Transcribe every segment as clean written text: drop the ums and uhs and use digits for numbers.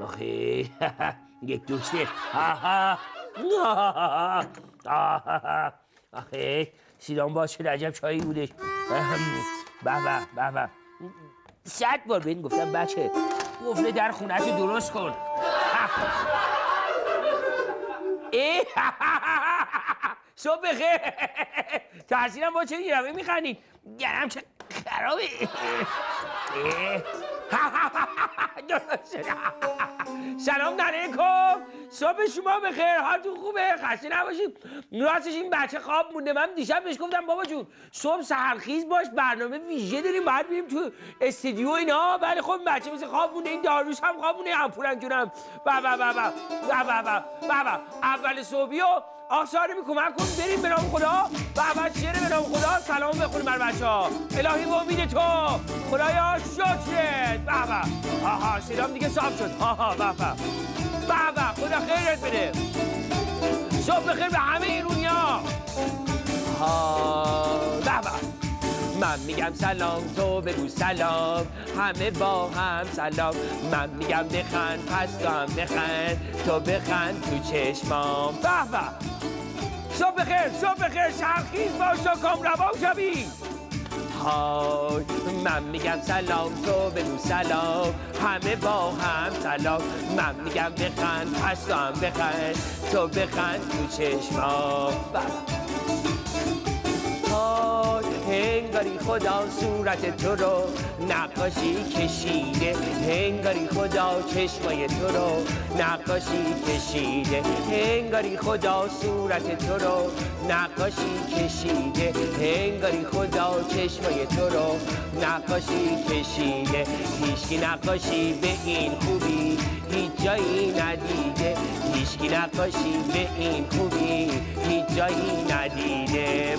آخه یک دوسته آخه سیدان باز شد عجب چایی بودش. به 100 بار به این گفتم بچه قفل در خونه تو درست کن. صبح بخیر. ترسیدم با چه دیرمه میخندید گرم چه خرابه. سلام علیکم. صبح شما بخیر. حالتون خوبه؟ خسته نباشید. راستش این بچه خواب مونده. من دیشب بهش گفتم بابا جون صبح سحرخیز باش برنامه ویژه داریم باید بریم تو استودیو اینا. ولی خب بچه مثل خواب مونده. این داروش هم خواب مونده. امپولن جونم. اول صبحی و آخساری کمک کن بریم به نام خدا. شعر به نام خدا سلام بخونیم بر بچه‌ها. الهی به امید تو خدایا شکرت. آها سلام دیگه صاف شد. خدا خیرت بده. صبح بخیر به همه ایرونیا. من میگم سلام تو بگو سلام همه با هم سلام. من میگم بخند پس تو هم بخند تو بخند تو چشمام. صبح بخیر سرخیز باش تا کام روان شوی. من میگم سلام تو بگو سلام همه با هم سلام. من میگم بخند پس تو هم بخند تو بخند تو چشمام. هنگاری خدا صورت تو رو نقاشی کشیده. هنگاری خدا چشمای تو رو نقاشی کشیده. هنگاری خدا صورت تو رو نقاشی کشیده. هنگاری خدا چشمای تو رو نقاشی کشیده. هیچکی نقاشی به این خوبی هیچ جایی ندیده. هیچکی نقاشی به این خوبی هیچ جایی ندیده.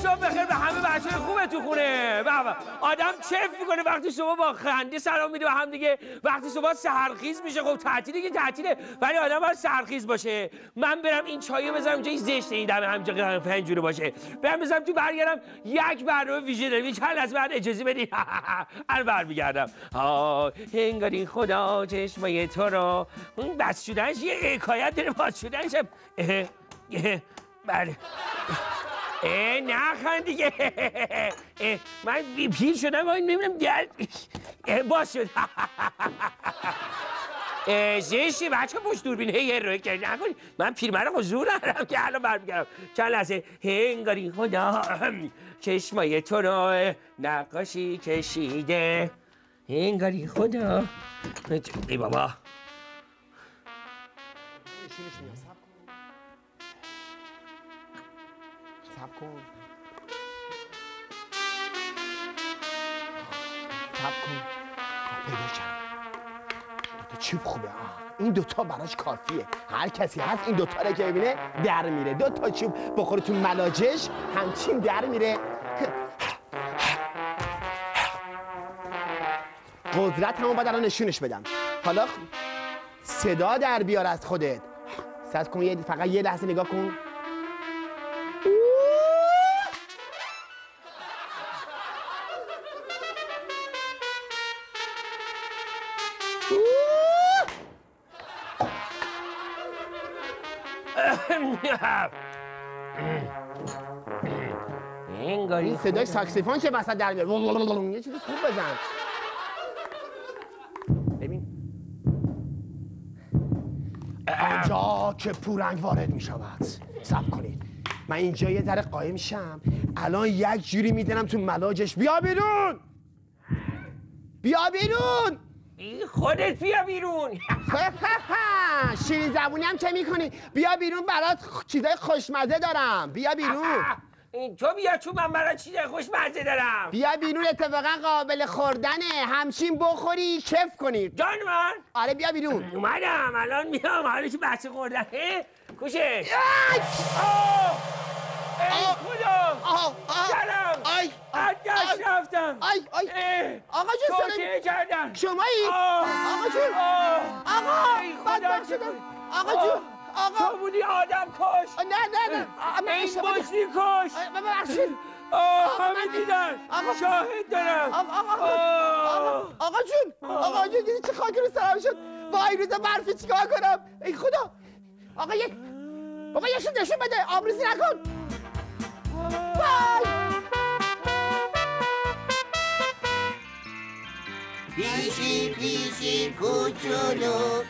صبح بخیر به همه بچه‌های خوبه تو خونه. آدم چف میکنه وقتی صبح با خنده سلام میده به هم دیگه. وقتی صبح سحرخیز میشه خب تعطیله که تعطیله ولی آدم باید سحرخیز باشه. من برم این چایو بذارم جای زشته این دم همینجا پنجوره باشه. برم بذارم تو برگردم یک برنامه ویژه داریم. چند از بعد اجازه بدید الان برمیگردم. هنگاری خدا چشمای تو رو بس شدنش یه حکایت داره. باز شدنش بله نخند دیگه. من پیر شدم و نمیدونم باز شد. زشتی بچه پشت دوربین هی روی کرد نکنی. من پیرمرد حضور ندارم که الان برمیگردم. چند لحظه. هنگاری خدا چشمای تو رو نقاشی کشیده. هنگاری خدا ای بابا سب کن پیدا کرد. دوتا چوب خوبه. این دوتا براش کافیه. هر کسی هست این دوتا رو که ببینه در میره. دوتا چوب بخوره تو ملاجش همچین در میره. قدرت همون باید الان نشونش بدم. حالا صدا در بیار از خودت. صد کن فقط یه لحظه نگاه کن. این صدای ساکسیفون که وسط در میاد. یه چیزی خوب بزن. ببین آنجا که پورنگ وارد می شود. صبر کنید من اینجا یه ذره قایم شم. الان یک جوری میدنم تو ملاجش. بیا بیرون خودت بیا بیرون. شیرین زبونی هم چه میکنی؟ بیا بیرون برات چیزای خوشمزه دارم. بیا بیرون. تو بیا تو من برات چیزای خوشمزه دارم. بیا بیرون اتفاقا قابل خوردنه. همچین بخوری کف کنی. جان من آره بیا بیرون. اومدم الان میام. حالا که بحث خوردن کوشش. خدا سلام. دست رفتم. آقا جون توطئه کردن. شمایی؟ آقا جون. آقا بدبخت شدم. آقا جون. تو بودی آدم کش. نه این باشی کش. ببخشید. همه دیدن، شاهد دارم. آقا جون دیدی چه خاکی رو سرم شد. وای روز برفی چیکار کنم؟ ای خدا. آقا یکشون نشون بده، آبروزی نکن. وای پیشی کوچولو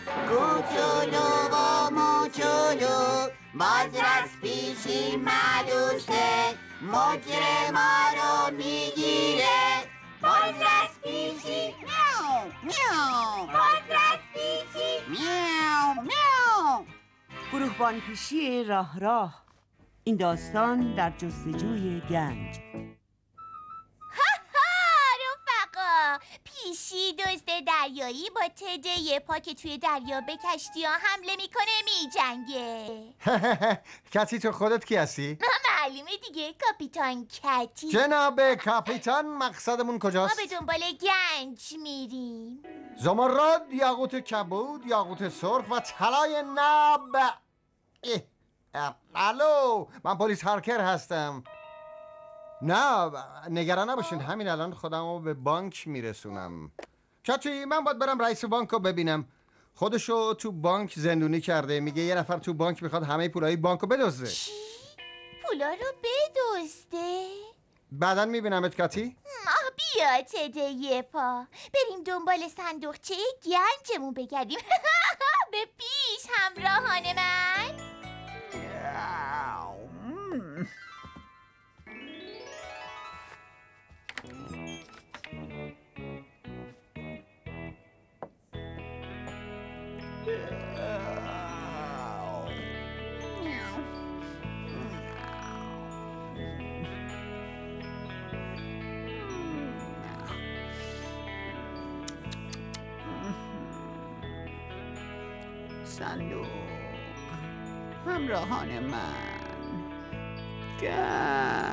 و موچولو، باز رس پیشی مدوسه، مجرما رو میگیره. باز رس پیشی میاو، باز رس پیشی میاو. گروهبان پیشی راه این داستان در جستجوی گنج. پیشی دزد دریایی با تده یه پا که توی دریا به کشتی ها حمله میکنه میجنگه. کتی تو خودت کی هستی؟ معلومه دیگه، کاپیتان کتی. جناب کاپیتان مقصدمون ما کجاست؟ به دنبال گنج میریم. زمرد، یاقوت کبود، یاقوت سرخ و طلای ناب. الو، من پلیس هارکر هستم. نه نگران نباشین، همین الان خودمو به بانک میرسونم. چاچی من باید برم رئیس بانک رو ببینم. خودشو تو بانک زندونی کرده، میگه یه نفر تو بانک میخواد همه پولای بانک رو بدزده. چی؟ پولا رو بدزده؟ بعدن میبینمت کاتی. بیا تده یه پا بریم دنبال صندوقچه گنجمون بگردیم. به پیش همراهان من. صندوق همراهان من، گنج.